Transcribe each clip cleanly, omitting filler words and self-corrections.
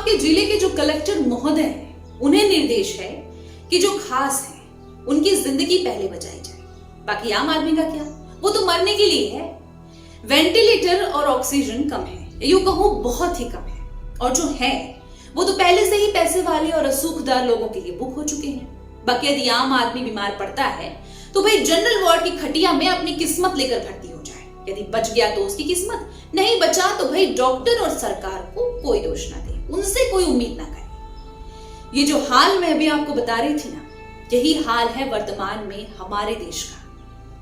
आपके जिले के जो कलेक्टर महोदय हैं, उन्हें निर्देश है कि जो खास है उनकी जिंदगी पहले बचाई जाए। बाकी आम आदमी का क्या, वो तो मरने के लिए है। वेंटिलेटर और ऑक्सीजन कम है, यूं कहूं बहुत ही कम है, और जो है वो तो पहले से ही पैसे वाले और असुखदार लोगों के लिए बुक हो चुके हैं। बाकी यदि आम आदमी बीमार पड़ता है तो भाई जनरल वार्ड की खटिया में अपनी किस्मत लेकर भर्ती हो जाए। यदि बच गया तो उसकी किस्मत, नहीं बचा तो भाई डॉक्टर और सरकार को कोई दोष ना दे, उनसे कोई उम्मीद ना करे। ये जो हाल मैं अभी आपको बता रही थी ना, यही हाल है वर्तमान में हमारे देश का।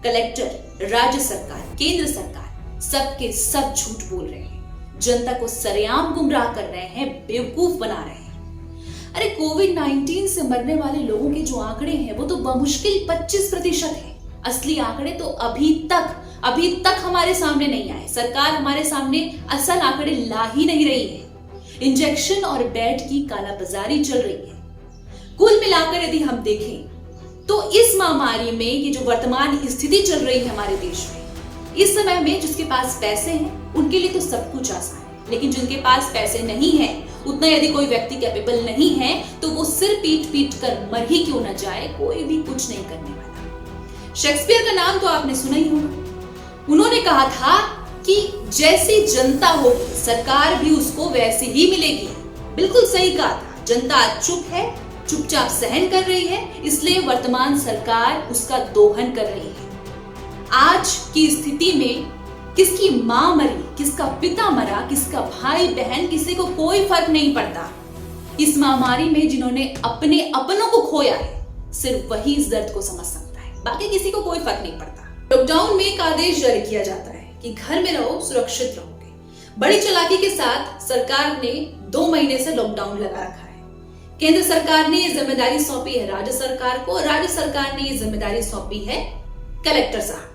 कलेक्टर, राज्य सरकार, केंद्र सरकार सबके सब झूठ बोल रहे हैं, जनता को सरेआम गुमराह कर रहे हैं, बेवकूफ बना रहे हैं। अरे कोविड-19 से मरने वाले लोगों के जो आंकड़े हैं वो तो बमुश्किल 25% है। असली आंकड़े तो अभी तक हमारे सामने नहीं आए। सरकार हमारे सामने असल आंकड़े ला ही नहीं रही है। इंजेक्शन और बेड की कालाबाजारी चल रही है। कुल मिलाकर यदि हम देखें तो इस महामारी में ये जो वर्तमान स्थिति चल रही है हमारे देश में, इस समय में जिसके पास पैसे हैं उनके लिए तो सब कुछ आसान है, लेकिन जिनके पास पैसे नहीं है, उतना यदि कोई व्यक्ति कैपेबल नहीं है तो वो सिर पीट कर मर ही क्यों न जाए, कोई भी कुछ नहीं करने वाला। शेक्सपियर का नाम तो आपने सुना ही होगा। उन्होंने कहा था कि जैसी जनता होगी सरकार भी उसको वैसी ही मिलेगी। बिल्कुल सही कहा था। जनता चुप है, चुपचाप सहन कर रही है, इसलिए वर्तमान सरकार उसका दोहन कर रही है। आज की स्थिति में किसकी मां मरी, किसका पिता मरा, किसका भाई बहन, किसी को कोई फर्क नहीं पड़ता। इस महामारी में जिन्होंने अपने अपनों को खोया है, सिर्फ वही इस दर्द को समझ सकता है, बाकी किसी को कोई फर्क नहीं पड़ता। लॉकडाउन में एक आदेश जारी किया जाता है कि घर में रहो, सुरक्षित रहोगे। बड़ी चालाकी के साथ सरकार ने 2 महीने से लॉकडाउन लगा रखा है। केंद्र सरकार ने ये जिम्मेदारी सौंपी है राज्य सरकार को, और राज्य सरकार ने ये जिम्मेदारी सौंपी है कलेक्टर साहब।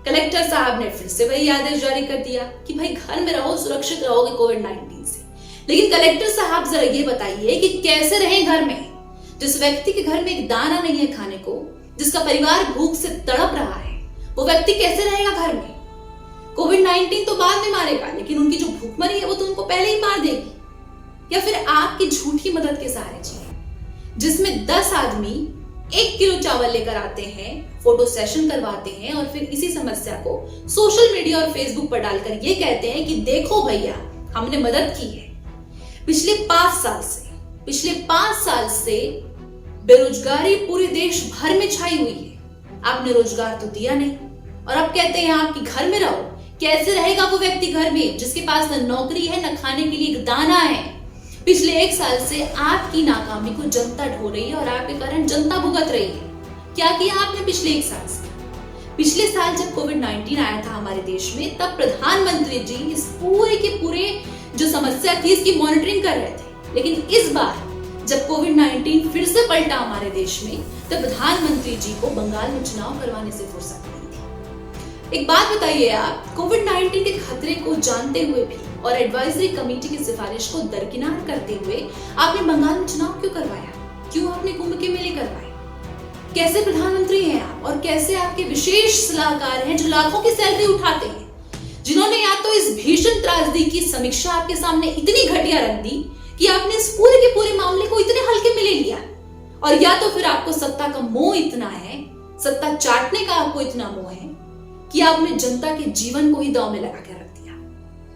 कलेक्टर साहब ने फिर से वही आदेश जारी कर दिया कि भाई घर में रहो, सुरक्षित रहोगे कोविड-19 से। लेकिन कलेक्टर साहब जरा ये बताइए कि कैसे रहें घर में। जिस व्यक्ति के घर में एक दाना नहीं है खाने को, जिसका परिवार भूख से तड़प रहा है, वो व्यक्ति कैसे रहेगा घर में। कोविड-19 तो बाद में मारेगा, लेकिन उनकी जो भूखमरी है वो तो उनको पहले ही मार देगी। या फिर आपकी झूठी मदद के सहारे जिए, जिसमें 10 आदमी 1 किलो चावल लेकर आते हैं, फोटो सेशन करवाते हैं और फिर इसी समस्या को सोशल मीडिया और फेसबुक पर डालकर ये कहते हैं कि देखो भैया हमने मदद की है। पिछले 5 साल से बेरोजगारी पूरे देश भर में छाई हुई है। आपने रोजगार तो दिया नहीं और अब कहते हैं आपकी घर में रहो। कैसे रहेगा वो व्यक्ति घर में जिसके पास न नौकरी है, न खाने के लिए एक दाना है। पिछले 1 साल से आपकी नाकामी को जनता ढो रही है और आपके कारण जनता भुगत रही है। क्या किया आपने पिछले 1 साल से? पिछले साल जब कोविड-19 आया था हमारे देश में, तब प्रधानमंत्री जी इस पूरे के पूरे जो समस्या थी इसकी मॉनिटरिंग कर रहे थे। लेकिन इस बार जब कोविड-19 फिर से पलटा हमारे देश में, तब प्रधानमंत्री जी को बंगाल में चुनाव करवाने से फुर्सत नहीं थी। एक बात बताइए आप, कोविड-19 के खतरे को जानते हुए भी और एडवाइजरी कमेटी की सिफारिश को दरकिनार करते हुए आपने बंगाल में चुनाव क्यों करवाया? क्यों आपने कुंभ के मेले करवाए? कैसे प्रधानमंत्री हैं आप और कैसे आपके विशेष सलाहकार हैं जो लाखों की सैलरी उठाते हैं, जिन्होंने या तो इस भीषण त्रासदी की समीक्षा आपके सामने इतनी घटिया रख दी कि आपने इस पूरे के पूरे मामले को इतने हल्के में ले लिया, और या तो फिर आपको सत्ता का मोह इतना है, सत्ता चाटने का आपको इतना मोह है कि आपने जनता के जीवन को ही दांव में लगा के रख दिया।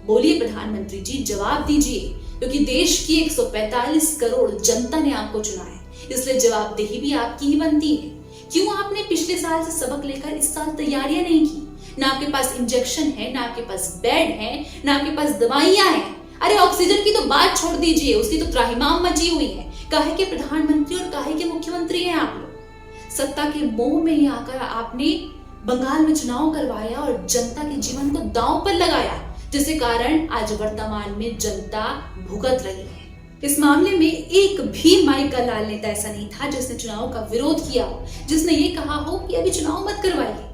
बोलिए प्रधानमंत्री जी, जवाब दीजिए, क्योंकि देश की 145 करोड़ जनता ने आपको चुना है, इसलिए जवाबदेही भी आपकी ही बनती है। क्यों आपने पिछले साल से सबक लेकर इस साल तैयारियां नहीं की? ना आपके पास इंजेक्शन है, ना आपके पास बेड है, ना आपके पास दवाइयां हैं। अरे ऑक्सीजन की तो बात छोड़ दीजिए, उसकी तो त्राहिमाम मची हुई है। काहे के प्रधानमंत्री और काहे के मुख्यमंत्री हैं आप लोग? सत्ता के मोह में ही आकर आपने बंगाल में चुनाव करवाया और जनता के जीवन को दांव पर लगाया, जिसके कारण आज वर्तमान में जनता भुगत रही है। इस मामले में एक भी माई का लाल नेता ऐसा नहीं था जिसने चुनाव का विरोध किया हो, जिसने ये कहा हो कि अभी चुनाव मत करवाइए,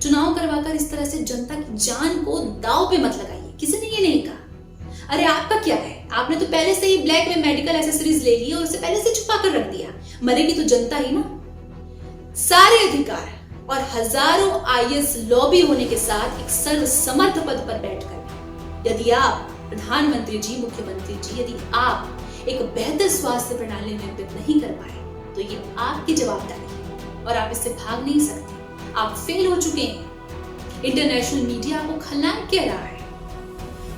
चुनाव करवाकर इस तरह से जनता की जान को दांव पे मत लगाइए। किसी ने ये नहीं कहा। अरे आपका क्या है? आपने तो पहले से ही ब्लैक में मेडिकल एसेसरीज ले ली और उसे पहले से छुपा कर रख दिया। मरेगी तो जनता ही ना। सारे अधिकार और हजारों आईएएस लॉबी होने के साथ एक सर्वसमर्थ पद पर बैठकर यदि आप प्रधानमंत्री जी, मुख्यमंत्री जी, यदि आप एक बेहतर स्वास्थ्य प्रणाली निर्मित नहीं कर पाए तो ये आपकी जवाबदारी है और आप इससे भाग नहीं सकते। आप फेल हो चुके हैं। इंटरनेशनल मीडिया आपको खलनायक कह रहा है।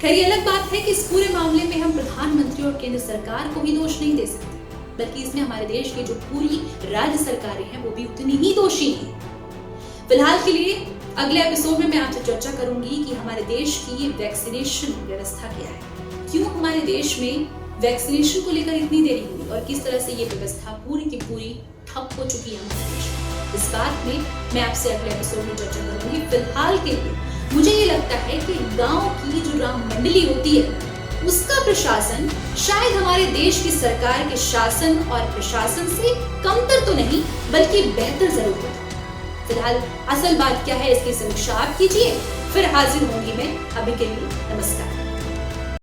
खैर, ये अलग बात है कि इस पूरे मामले में हम प्रधानमंत्री और केंद्र सरकार को ही दोष नहीं दे सकते, बल्कि इसमें हमारे देश की जो पूरी राज्य सरकारें हैं वो भी उतनी ही दोषी हैं। फिलहाल के लिए अगले एपिसोड में मैं आपसे चर्चा करूंगी कि हमारे देश की ये वैक्सीनेशन व्यवस्था क्या है, क्यों हमारे देश में वैक्सीनेशन को लेकर इतनी देरी हुई और किस तरह से ये व्यवस्था पूरी की पूरी ठप हो चुकी है हमारे देश में। इस बात में मैं आपसे अगले एपिसोड में चर्चा करूंगी। फिलहाल के लिए मुझे ये लगता है कि गांव की जो राम मंडली होती है उसका प्रशासन शायद हमारे देश की सरकार के शासन और प्रशासन से कमतर तो नहीं बल्कि बेहतर जरूर होता। फिलहाल असल बात क्या है इसकी समीक्षा आप कीजिए, फिर हाजिर होंगी मैं। अभी के लिए नमस्कार।